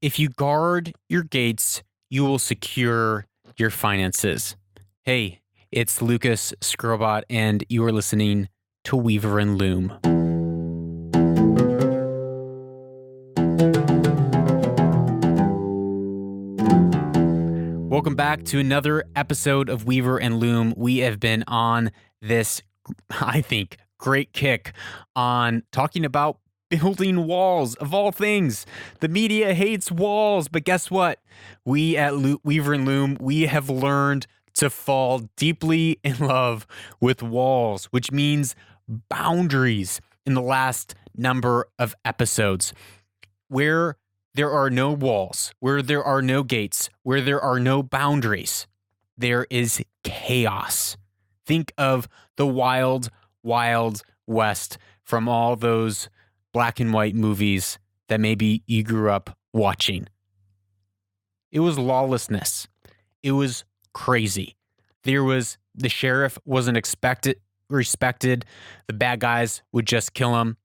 If you guard your gates, you will secure your finances. Hey, it's Lucas Skrobot, and you are listening to Weaver and Loom. Welcome back to another episode of Weaver and Loom. We have been on this, I think, great kick on talking about building walls, of all things. The media hates walls, but guess what? We at Weaver and Loom, we have learned to fall deeply in love with walls, which means boundaries in the last number of episodes. Where there are no walls, where there are no gates, where there are no boundaries, there is chaos. Think of the wild, wild west from all those black and white movies that maybe you grew up watching. It was lawlessness. It was crazy. The sheriff wasn't respected. The bad guys would just kill him.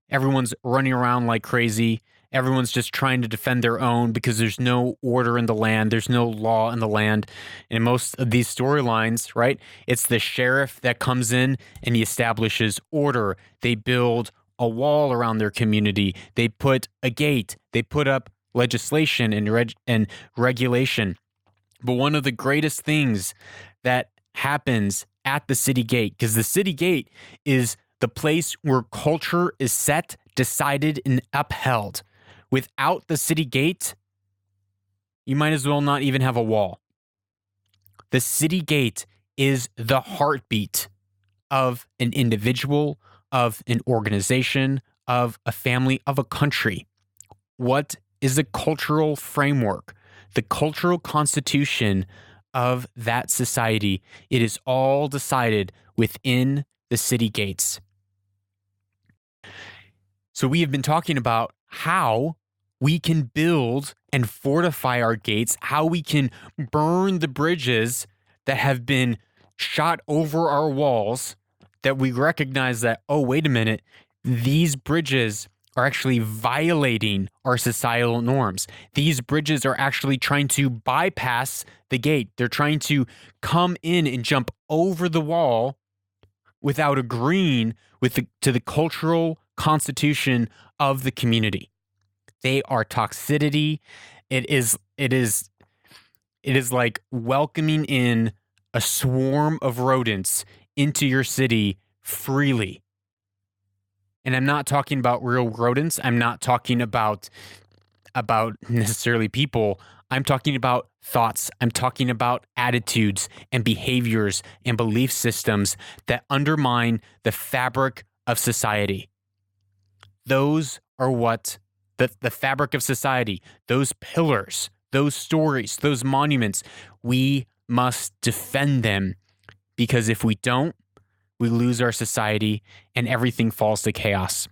Everyone's running around like crazy. Everyone's just trying to defend their own because there's no order in the land. There's no law in the land. And in most of these storylines, right, it's the sheriff that comes in and he establishes order. They build a wall around their community. They put a gate. They put up legislation and regulation. But one of the greatest things that happens at the city gate, because the city gate is the place where culture is set, decided, and upheld. Without the city gate, you might as well not even have a wall. The city gate is the heartbeat of an individual, of an organization, of a family, of a country. What is the cultural framework, the cultural constitution of that society? It is all decided within the city gates. So we have been talking about how we can build and fortify our gates, how we can burn the bridges that have been shot over our walls, that we recognize that, oh, wait a minute, these bridges are actually violating our societal norms. These bridges are actually trying to bypass the gate. They're trying to come in and jump over the wall without agreeing to the cultural constitution of the community. They are toxicity. It is like welcoming in a swarm of rodents into your city freely. And I'm not talking about real rodents. I'm not talking about necessarily people. I'm talking about thoughts. I'm talking about attitudes and behaviors and belief systems that undermine the fabric of society. Those are what the fabric of society, those pillars, those stories, those monuments, we must defend them, because if we don't, we lose our society and everything falls to chaos.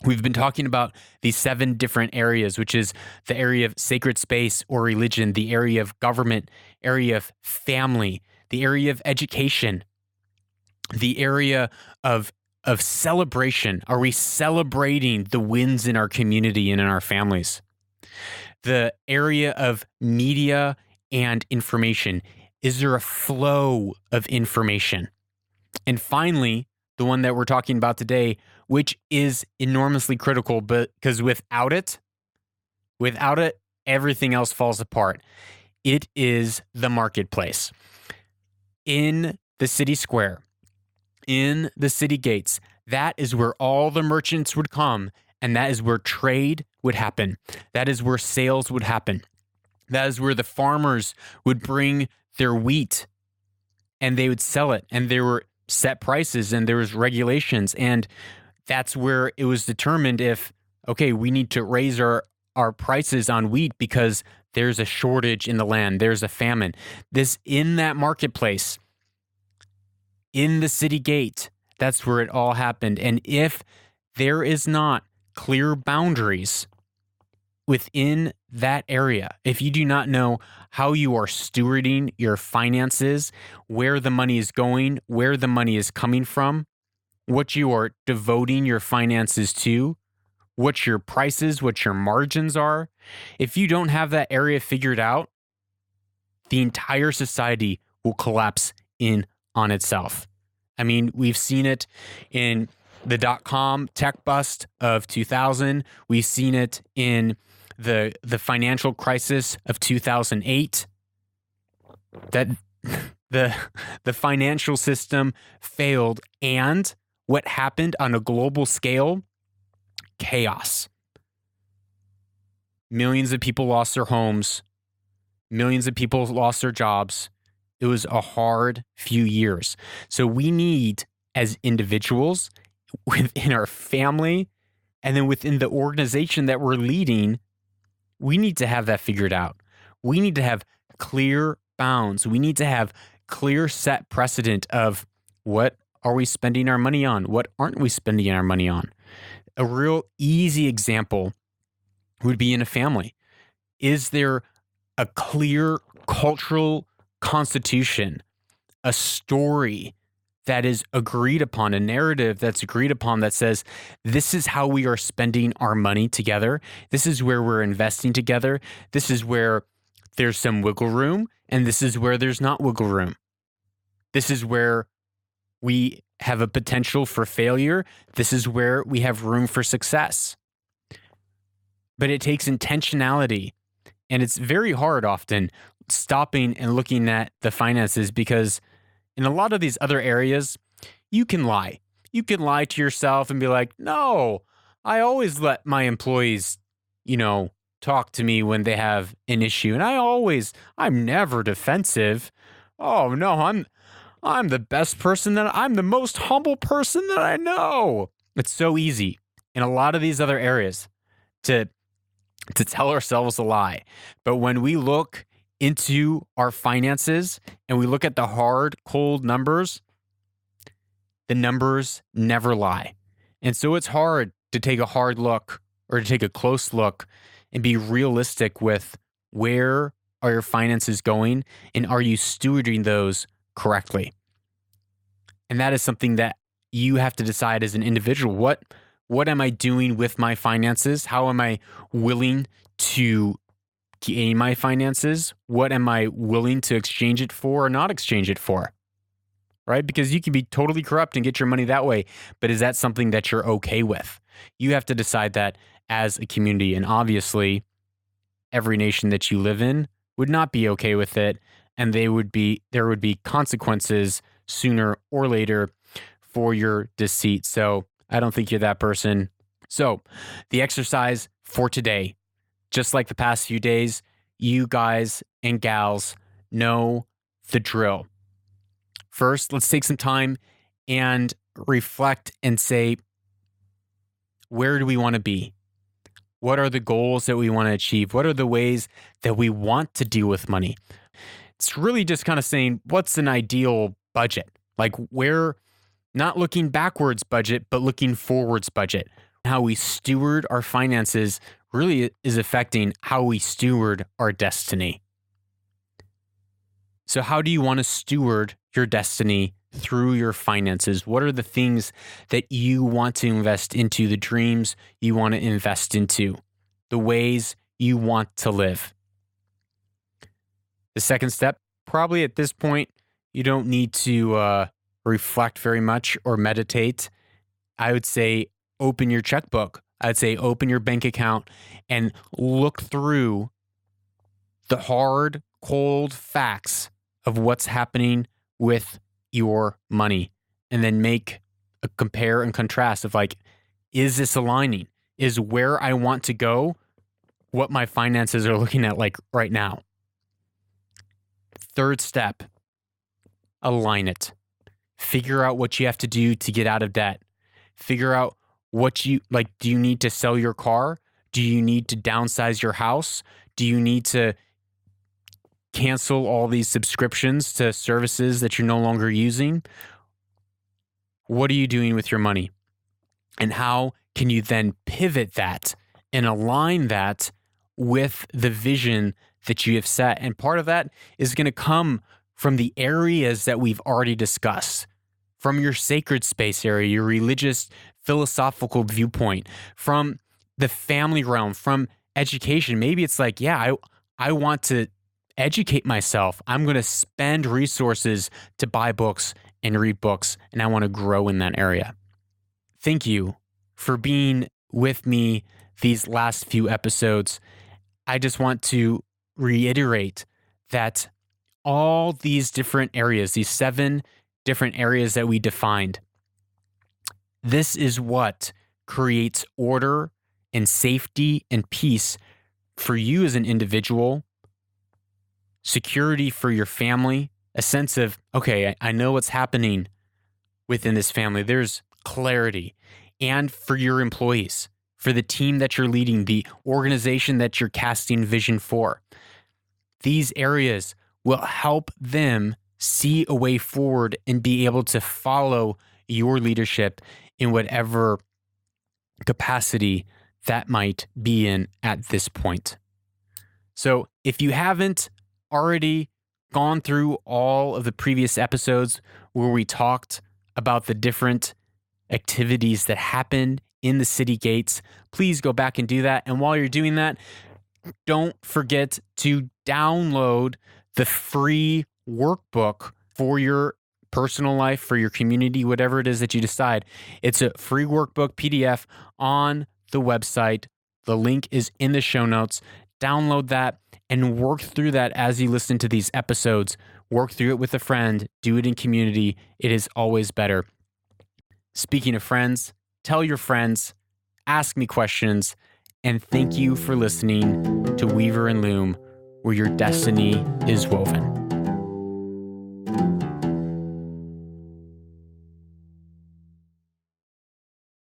We've been talking about these 7 different areas, which is the area of sacred space or religion, the area of government, area of family, the area of education, the area of celebration. Are we celebrating the wins in our community and in our families? The area of media and information. Is there a flow of information? And finally, the one that we're talking about today, which is enormously critical, because without it, everything else falls apart. It is the marketplace. In the city square, in the city gates, that is where all the merchants would come, and that is where trade would happen. That is where sales would happen. That is where the farmers would bring their wheat and they would sell it, and there were set prices and there was regulations, and that's where it was determined if, okay, we need to raise our prices on wheat because there's a shortage in the land, there's a famine. This, in that marketplace, in the city gate, that's where it all happened. And if there is not clear boundaries within that area, if you do not know how you are stewarding your finances, where the money is going, where the money is coming from, what you are devoting your finances to, what your prices, what your margins are, if you don't have that area figured out, the entire society will collapse in on itself. I mean, we've seen it in the dot-com tech bust of 2000. We've seen it in the financial crisis of 2008. That the financial system failed, and what happened on a global scale? Chaos. Millions of people lost their homes. Millions of people lost their jobs. It was a hard few years. So we need, as individuals, within our family, and then within the organization that we're leading, we need to have that figured out. We need to have clear bounds. We need to have clear set precedent of what are we spending our money on? What aren't we spending our money on? A real easy example would be in a family. Is there a clear cultural constitution, a story that is agreed upon, a narrative that's agreed upon that says, this is how we are spending our money together. This is where we're investing together. This is where there's some wiggle room, and this is where there's not wiggle room. This is where we have a potential for failure. This is where we have room for success. But it takes intentionality. And it's very hard often stopping and looking at the finances, because in a lot of these other areas, you can lie. You can lie to yourself and be like, no, I always let my employees, talk to me when they have an issue. And I'm never defensive. Oh no, I'm the best person I'm the most humble person that I know. It's so easy in a lot of these other areas to tell ourselves a lie. But when we look into our finances and we look at the hard, cold numbers, the numbers never lie. And so it's hard to take a hard look or to take a close look and be realistic with where are your finances going and are you stewarding those correctly? And that is something that you have to decide as an individual. What am I doing with my finances? How am I willing to gain my finances? What am I willing to exchange it for or not exchange it for? Right? Because you can be totally corrupt and get your money that way. But is that something that you're okay with? You have to decide that as a community. And obviously, every nation that you live in would not be okay with it. And there would be consequences sooner or later for your deceit. So I don't think you're that person. So the exercise for today, just like the past few days, you guys and gals know the drill. First, let's take some time and reflect and say, where do we want to be? What are the goals that we want to achieve? What are the ways that we want to deal with money? It's really just kind of saying, what's an ideal budget? Like where, not looking backwards budget, but looking forwards budget. How we steward our finances really is affecting how we steward our destiny. So how do you want to steward your destiny through your finances? What are the things that you want to invest into, the dreams you want to invest into, the ways you want to live? The second step, probably at this point, you don't need to reflect very much or meditate. I would say open your checkbook. I'd say open your bank account and look through the hard, cold facts of what's happening with your money, and then make a compare and contrast of like, is this aligning? Is where I want to go what my finances are looking at like right now? Third step, align it. Figure out what you have to do to get out of debt. Figure out what you like. Do you need to sell your car? Do you need to downsize your house? Do you need to cancel all these subscriptions to services that you're no longer using? What are you doing with your money? And how can you then pivot that and align that with the vision that you have set? And part of that is going to come from the areas that we've already discussed, from your sacred space area, your religious, philosophical viewpoint, from the family realm, from education. Maybe it's like, yeah, I want to educate myself. I'm going to spend resources to buy books and read books, and I want to grow in that area. Thank you for being with me these last few episodes. I just want to reiterate that all these different areas, these 7 different areas that we defined, this is what creates order and safety and peace for you as an individual, security for your family, a sense of, okay, I know what's happening within this family. There's clarity. And for your employees, for the team that you're leading, the organization that you're casting vision for. These areas will help them see a way forward and be able to follow your leadership in whatever capacity that might be in at this point. So if you haven't already gone through all of the previous episodes where we talked about the different activities that happen in the city gates, please go back and do that. And while you're doing that, don't forget to download the free workbook for your personal life, for your community, whatever it is that you decide. It's a free workbook PDF on the website. The link is in the show notes. Download that and work through that as you listen to these episodes. Work through it with a friend. Do it in community. It is always better. Speaking of friends, tell your friends, ask me questions, and thank you for listening to Weaver and Loom, where your destiny is woven.